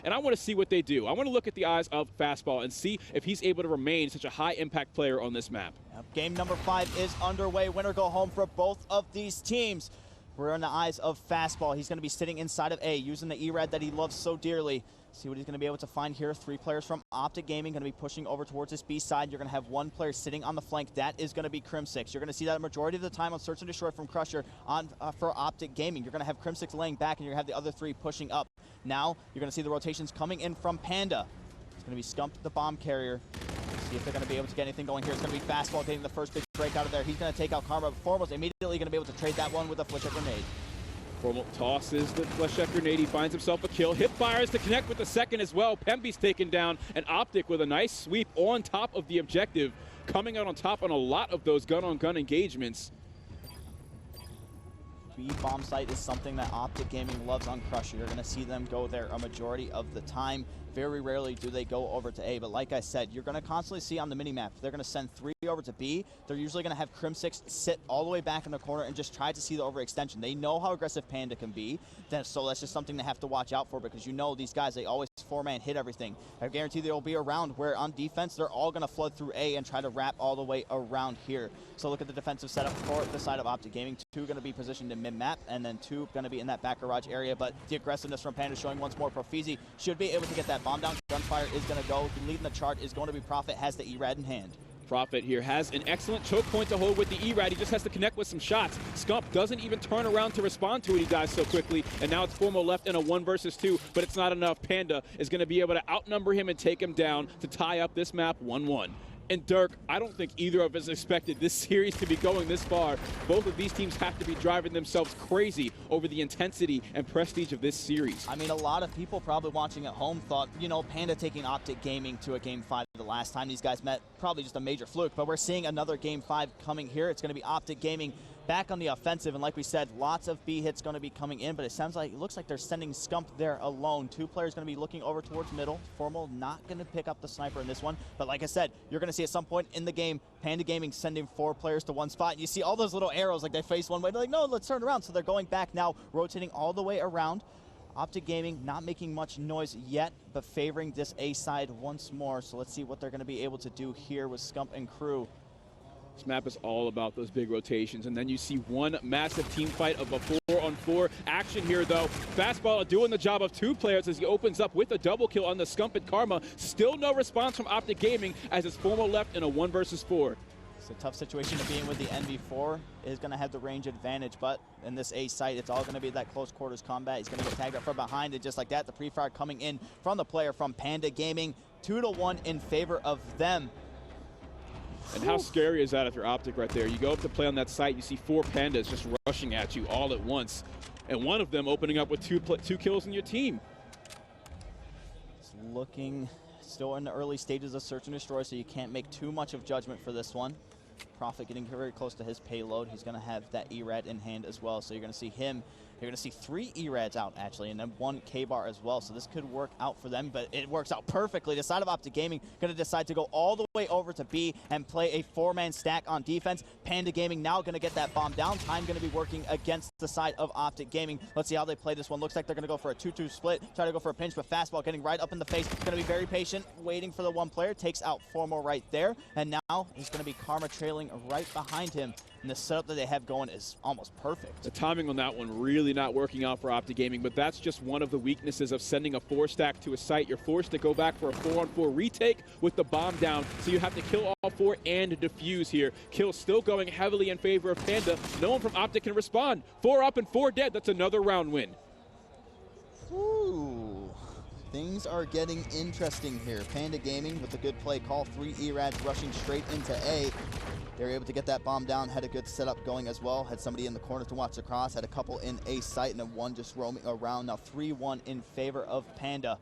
and I want to see what they do. I want to look at the eyes of Fastball and see if he's able to remain such a high-impact player on this map. Game number 5 is underway. Winner go home for both of these teams. We're in the eyes of Fastball. He's going to be sitting inside of A, using the E-Rad that he loves so dearly. See what he's going to be able to find here. 3 players from OpTic Gaming going to be pushing over towards this B side. You're going to have 1 player sitting on the flank. That is going to be Crim6. You're going to see that a majority of the time on Search and Destroy from Crusher on for OpTic Gaming. You're going to have Crim6 laying back, and you're going to have the other 3 pushing up. Now you're going to see the rotations coming in from Panda. It's going to be Scump, the bomb carrier. See if they're going to be able to get anything going here. It's going to be Fastball getting the first big break out of there. He's going to take out Karma. Foremost, immediately going to be able to trade that one with a flip grenade. Formal tosses the flechette grenade. He finds himself a kill. Hip fires to connect with the second as well. Pemby's taken down, and OpTic with a nice sweep on top of the objective, coming out on top on a lot of those gun-on-gun engagements. B bomb site is something that OpTic Gaming loves on Crusher. You're going to see them go there a majority of the time. Very rarely do they go over to A, but like I said, you're going to constantly see on the minimap, they're going to send 3 over to B. They're usually going to have Crim6 sit all the way back in the corner and just try to see the overextension. They know how aggressive Panda can be, so that's just something they have to watch out for, because you know these guys, they always 4-man hit everything. I guarantee there will be a round where on defense, they're all going to flood through A and try to wrap all the way around here. So look at the defensive setup for the side of OpTic Gaming. 2 going to be positioned in mid-map, and then 2 going to be in that back garage area, but the aggressiveness from Panda showing once more. Profizi should be able to get that bomb down. Gunfire is going to go. Leading the chart is going to be Prophet, has the E-Rad in hand. Prophet here has an excellent choke point to hold with the E-Rad. He just has to connect with some shots. Scump doesn't even turn around to respond to it. He dies so quickly, and now it's Formo left in a 1 versus 2, but it's not enough. Panda is going to be able to outnumber him and take him down to tie up this map 1-1. And Dirk, I don't think either of us expected this series to be going this far. Both of these teams have to be driving themselves crazy over the intensity and prestige of this series. I mean, a lot of people probably watching at home thought, you know, Panda taking OpTic Gaming to a Game 5 the last time these guys met, probably just a major fluke, but we're seeing another Game 5 coming here. It's going to be OpTic Gaming back on the offensive, and like we said, lots of B hits going to be coming in, but it looks like they're sending Scump there alone. 2 players going to be looking over towards middle. Formal not going to pick up the sniper in this one, but like I said, you're going to see at some point in the game, Panda Gaming sending 4 players to one spot, and you see all those little arrows, like they face one way, they're like, no, let's turn around, so they're going back now, rotating all the way around. OpTic Gaming not making much noise yet, but favoring this A side once more, so let's see what they're going to be able to do here with Scump and crew. This map is all about those big rotations, and then you see one massive team fight of a 4-on-4 action here, though. Fastball doing the job of 2 players as he opens up with a double kill on the Scump and Karma. Still no response from OpTic Gaming as it's Formo left in a 1 versus 4. It's a tough situation to be in with the NV4. Is going to have the range advantage, but in this A site, it's all going to be that close quarters combat. He's going to get tagged up from behind, and just like that, the pre-fire coming in from the player from Panda Gaming. 2-1 in favor of them. And how scary is that if you're OpTic right there? You go up to play on that site, you see 4 Pandas just rushing at you all at once, and one of them opening up with 2 kills in your team. It's looking still in the early stages of Search and Destroy, so you can't make too much of judgment for this one. Prophet getting very close to his payload. He's going to have that E-Rad in hand as well, so you're going to see him. You're going to see 3 E-Rads out, actually, and then 1 K-Bar as well, so this could work out for them, but it works out perfectly. The side of OpTic Gaming going to decide to go all the way over to B and play a 4-man stack on defense. Panda Gaming now going to get that bomb down. Time going to be working against the side of OpTic Gaming. Let's see how they play this one. Looks like they're going to go for a 2-2 split, try to go for a pinch, but Fastball getting right up in the face. Going to be very patient, waiting for the 1 player. Takes out Formo right there, and now he's going to be Karma trailing right behind him. And the setup that they have going is almost perfect. The timing on that one really not working out for OpTic Gaming, but that's just one of the weaknesses of sending a 4-stack to a site. You're forced to go back for a 4-on-4 retake with the bomb down, so you have to kill all 4 and defuse here. Kill still going heavily in favor of Panda. No one from OpTic can respond. 4 up and 4 dead. That's another round win. Ooh. Things are getting interesting here. Panda Gaming with a good play call. 3 E-Rads rushing straight into A. They were able to get that bomb down, had a good setup going as well, had somebody in the corner to watch the cross, had a couple in A site, and then 1 just roaming around. Now 3-1 in favor of Panda.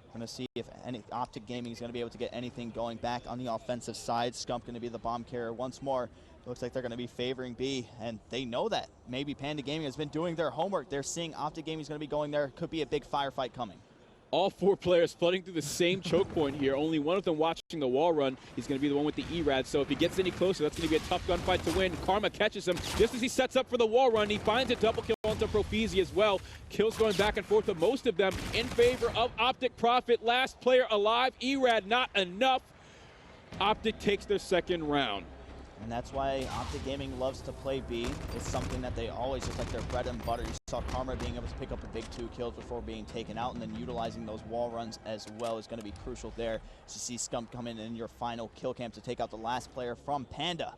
We're going to see if any OpTic Gaming is going to be able to get anything going back on the offensive side. Scump going to be the bomb carrier once more. Looks like they're going to be favoring B, and they know that. Maybe Panda Gaming has been doing their homework. They're seeing OpTic Gaming is going to be going there. Could be a big firefight coming. All 4 players flooding through the same choke point here. Only one of them watching the wall run. He's going to be the one with the E-Rad. So if he gets any closer, that's going to be a tough gunfight to win. Karma catches him just as he sets up for the wall run. He finds a double kill onto Profeezy as well. Kills going back and forth, but most of them in favor of OpTic Profit. Last player alive. E-Rad not enough. OpTic takes their second round. And that's why OpTic Gaming loves to play B. It's something that they always, just like their bread and butter. You saw Karma being able to pick up a big 2 kills before being taken out, and then utilizing those wall runs as well is going to be crucial there. To see Scump come in your final kill cam to take out the last player from Panda.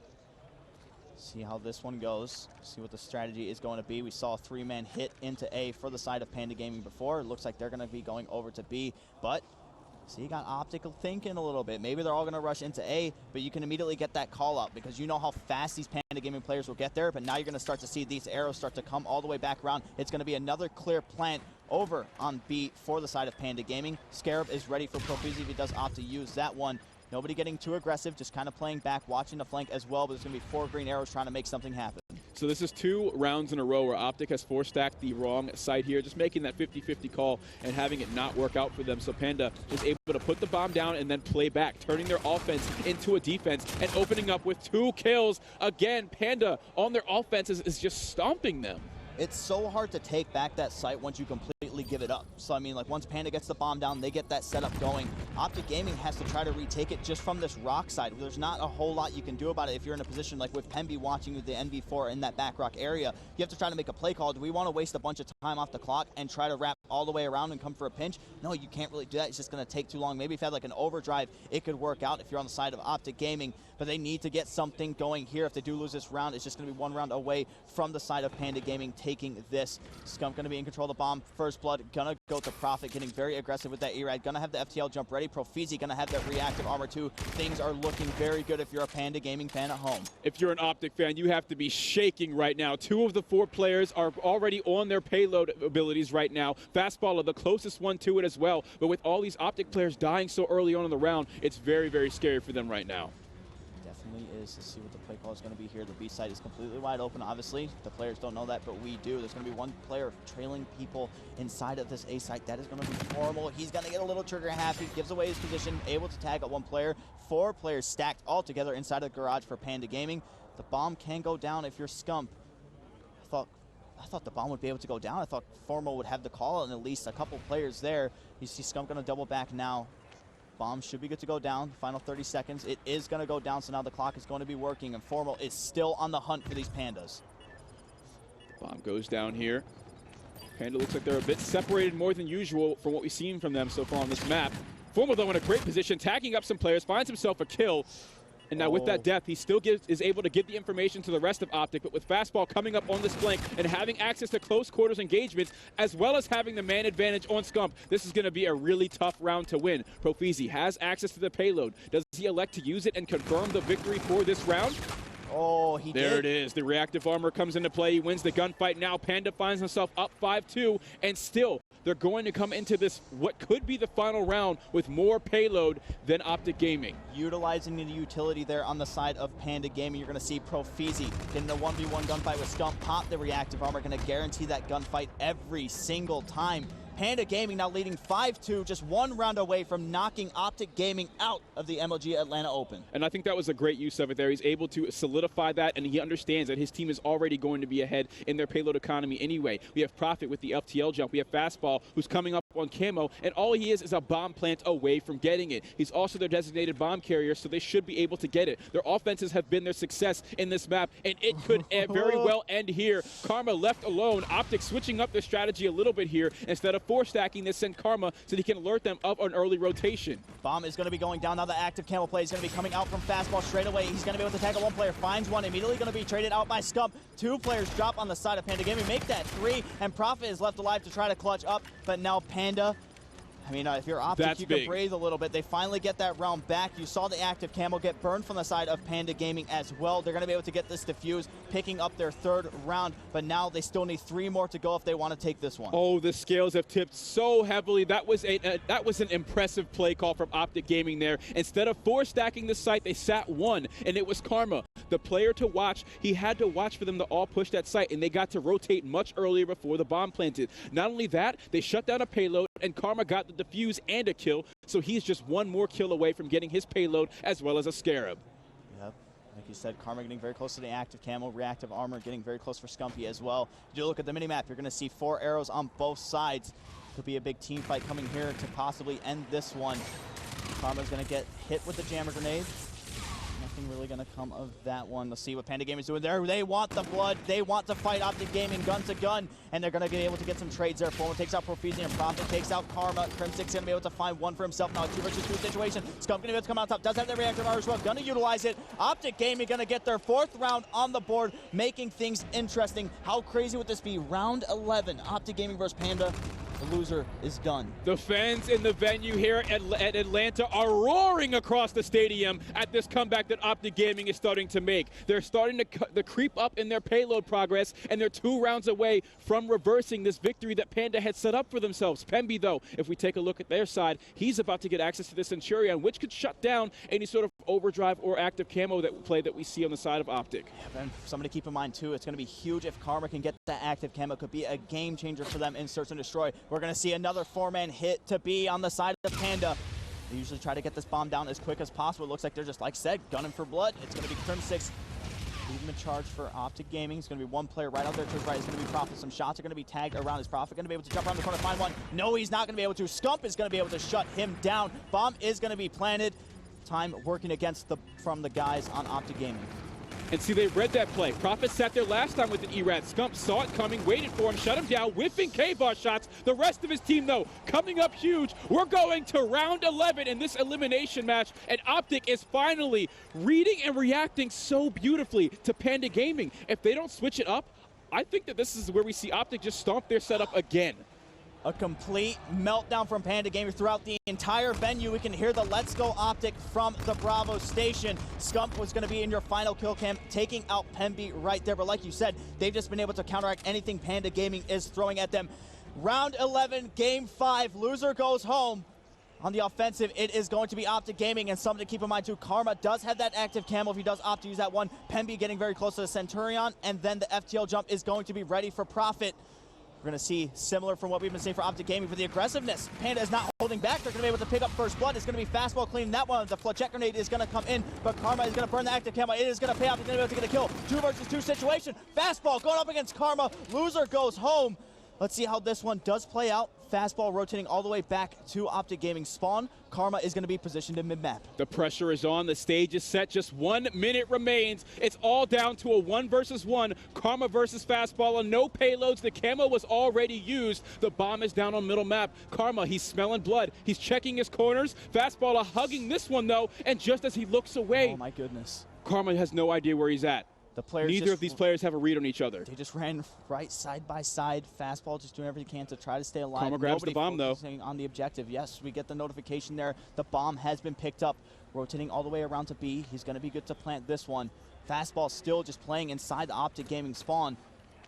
See how this one goes. See what the strategy is going to be. We saw a 3-man hit into A for the side of Panda Gaming before. It looks like they're going to be going over to B, but so you got OpTic thinking a little bit. Maybe they're all going to rush into A, but you can immediately get that call out because you know how fast these Panda Gaming players will get there, but now you're going to start to see these arrows start to come all the way back around. It's going to be another clear plant over on B for the side of Panda Gaming. Scarab is ready for Profeezy if he does opt to use that one. Nobody getting too aggressive, just kind of playing back, watching the flank as well, but there's going to be 4 green arrows trying to make something happen. So this is 2 rounds in a row where OpTic has 4-stacked the wrong side here, just making that 50-50 call and having it not work out for them. So Panda is able to put the bomb down and then play back, turning their offense into a defense and opening up with 2 kills. Again, Panda on their offense is just stomping them. It's so hard to take back that site once you completely give it up. So, I mean, like, once Panda gets the bomb down, they get that setup going. OpTic Gaming has to try to retake it just from this rock side. There's not a whole lot you can do about it if you're in a position like with Pemby watching with the NV4 in that back rock area. You have to try to make a play call. Do we want to waste a bunch of time off the clock and try to wrap all the way around and come for a pinch? No, you can't really do that. It's just going to take too long. Maybe if you had like an overdrive, it could work out if you're on the side of OpTic Gaming. But they need to get something going here. If they do lose this round, it's just going to be 1 round away from the side of Panda Gaming taking this. Scump going to be in control of the bomb. First Blood going to go to Profit, getting very aggressive with that E-Rad. Going to have the FTL jump ready. Profeezy going to have that reactive armor too. Things are looking very good if you're a Panda Gaming fan at home. If you're an OpTic fan, you have to be shaking right now. 2 of the 4 players are already on their payload abilities right now. Fastball are the closest one to it as well. But with all these OpTic players dying so early on in the round, it's very, very scary for them right now. Definitely is. Let's see what the play call is going to be here. The B side is completely wide open, obviously. The players don't know that, but we do. There's going to be 1 player trailing people inside of this A site. That is going to be Formal. He's going to get a little trigger happy, gives away his position, able to tag out 1 player. 4 players stacked all together inside of the garage for Panda Gaming. The bomb can go down if you're Scump. I thought the bomb would be able to go down. I thought Formal would have the call and at least a couple players there. You see Scump going to double back now. Bomb should be good to go down. Final 30 seconds. It is going to go down, so now the clock is going to be working, and Formal is still on the hunt for these Pandas. Bomb goes down here. Panda looks like they're a bit separated more than usual from what we've seen from them so far on this map. Formal, though, in a great position, tagging up some players, finds himself a kill. And now with that death, he still is able to give the information to the rest of OpTic, but with Fastball coming up on this flank and having access to close quarters engagements, as well as having the man advantage on Scump, this is going to be a really tough round to win. Profeezy has access to the payload. Does he elect to use it and confirm the victory for this round? Oh, he did. There it is. The reactive armor comes into play. He wins the gunfight. Now Panda finds himself up 5-2, and still they're going to come into this, what could be the final round, with more payload than OpTic Gaming. Utilizing the utility there on the side of Panda Gaming, you're going to see Profeezy getting a 1v1 gunfight with Scump, pop the reactive armor, going to guarantee that gunfight every single time. Panda Gaming now leading 5-2, just 1 round away from knocking OpTic Gaming out of the MLG Atlanta Open. And I think that was a great use of it there. He's able to solidify that, and he understands that his team is already going to be ahead in their payload economy anyway. We have Profit with the FTL jump. We have Fastball, who's coming up on camo, and all he is a bomb plant away from getting it. He's also their designated bomb carrier, so they should be able to get it. Their offenses have been their success in this map, and it could very well end here. Karma left alone. OpTic switching up their strategy a little bit here. Instead of 4-stacking this, send Karma so he can alert them of an early rotation. Bomb is going to be going down. Now the active camo play is going to be coming out from Fastball straight away. He's going to be able to tag a 1 player, finds 1, immediately going to be traded out by Scump. 2 players drop on the side of Panda Gaming, make that 3, and Profit is left alive to try to clutch up, but now Panda, I mean, if you're OpTic, you can breathe a little bit. They finally get that round back. You saw the active camo get burned from the side of Panda Gaming as well. They're going to be able to get this defused, picking up their 3rd round, but now they still need 3 more to go if they want to take this one. Oh, the scales have tipped so heavily. That was an impressive play call from OpTic Gaming there. Instead of 4-stacking the site, they sat 1, and it was Karma, the player to watch. He had to watch for them to all push that site, and they got to rotate much earlier before the bomb planted. Not only that, they shut down a payload and Karma got the defuse and a kill, so he's just one more kill away from getting his payload as well as a Scarab. Yep. Like you said, Karma getting very close to the active camo, reactive armor getting very close for Scumpy as well. If you look at the minimap, you're going to see 4 arrows on both sides. Could be a big team fight coming here to possibly end this one. Karma's going to get hit with the jammer grenade. Nothing really going to come of that one. Let's see what Panda Gaming is doing there. They want the blood. They want to fight OpTic Gaming gun to gun, and they're going to be able to get some trades there. Formal takes out Profizium, Prophet takes out Karma. Crimsic's going to be able to find one for himself now. 2 versus 2 situation. Scump going to be able to come out top. Does have the reactive armor as well. Going to utilize it. OpTic Gaming going to get their 4th round on the board, making things interesting. How crazy would this be? Round 11. OpTic Gaming versus Panda. The loser is done. The fans in the venue here at Atlanta are roaring across the stadium at this comeback that OpTic Gaming is starting to make. They're starting to creep up in their payload progress, and they're 2 rounds away from reversing this victory that Panda had set up for themselves. Pemby, though, if we take a look at their side, he's about to get access to the Centurion, which could shut down any sort of overdrive or active camo that we see on the side of OpTic. Yeah, and something to keep in mind, too, it's going to be huge if Karma can get that active camo. It could be a game changer for them in Search and Destroy. We're going to see another 4-man hit to be on the side of Panda. They usually try to get this bomb down as quick as possible. It looks like they're just, like I said, gunning for blood. It's going to be Crimsix leading the charge for OpTic Gaming. It's going to be one player right out there to his right. It's going to be Prophet. Some shots are going to be tagged around his Prophet. Going to be able to jump around the corner, find one. No, he's not going to be able to. Scump is going to be able to shut him down. Bomb is going to be planted. Time working against from the guys on OpTic Gaming. And see, they read that play. Prophet sat there last time with an ERAD. Scump saw it coming, waited for him, shut him down, whiffing K-bar shots. The rest of his team, though, coming up huge. We're going to round 11 in this elimination match, and OpTic is finally reading and reacting so beautifully to Panda Gaming. If they don't switch it up, I think that this is where we see OpTic just stomp their setup again. A complete meltdown from Panda Gaming throughout the entire venue. We can hear the Let's Go OpTic from the Bravo station. Scump was going to be in your final kill cam, taking out Pemby right there. But like you said, they've just been able to counteract anything Panda Gaming is throwing at them. Round 11, game 5, loser goes home. On the offensive, it is going to be OpTic Gaming, and something to keep in mind too, Karma does have that active camo if he does opt to use that one. Pemby getting very close to the Centurion, and then the FTL jump is going to be ready for Prophet. We're going to see similar from what we've been seeing for OpTic Gaming for the aggressiveness. Panda is not holding back. They're going to be able to pick up first blood. It's going to be fastball cleaning that one. The flechette grenade is going to come in, but Karma is going to burn the active camo. It is going to pay off. He's going to be able to get a kill. 2 versus 2 situation. Fastball going up against Karma. Loser goes home. Let's see how this one does play out. Fastball rotating all the way back to OpTic Gaming spawn. Karma is going to be positioned in mid-map. The pressure is on. The stage is set. Just 1 minute remains. It's all down to a 1 versus 1. Karma versus Fastball and no payloads. The camo was already used. The bomb is down on middle map. Karma, he's smelling blood. He's checking his corners. Fastball hugging this one, though. And just as he looks away, oh my goodness, Karma has no idea where he's at. Neither of these players have a read on each other. They just ran right side by side. Fastball just doing everything he can to try to stay alive. Karma grabs the bomb, though. On the objective. Yes, we get the notification there. The bomb has been picked up. Rotating all the way around to B. He's going to be good to plant this one. Fastball still just playing inside the OpTic Gaming spawn.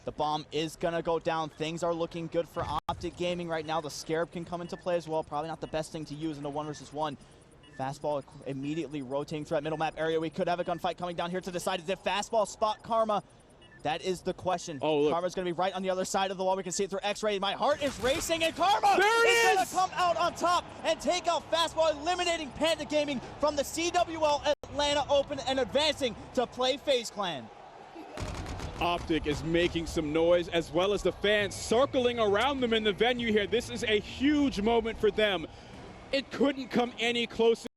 The bomb is going to go down. Things are looking good for OpTic Gaming right now. The Scarab can come into play as well. Probably not the best thing to use in a 1 versus 1. Fastball immediately rotating through that middle map area. We could have a gunfight coming down here to decide if Fastball spot Karma. That is the question. Oh, look. Karma's going to be right on the other side of the wall. We can see it through X-ray. My heart is racing, and Karma is going to come out on top and take out Fastball, eliminating Panda Gaming from the CWL Atlanta Open and advancing to play FaZe Clan. OpTic is making some noise, as well as the fans circling around them in the venue here. This is a huge moment for them. It couldn't come any closer.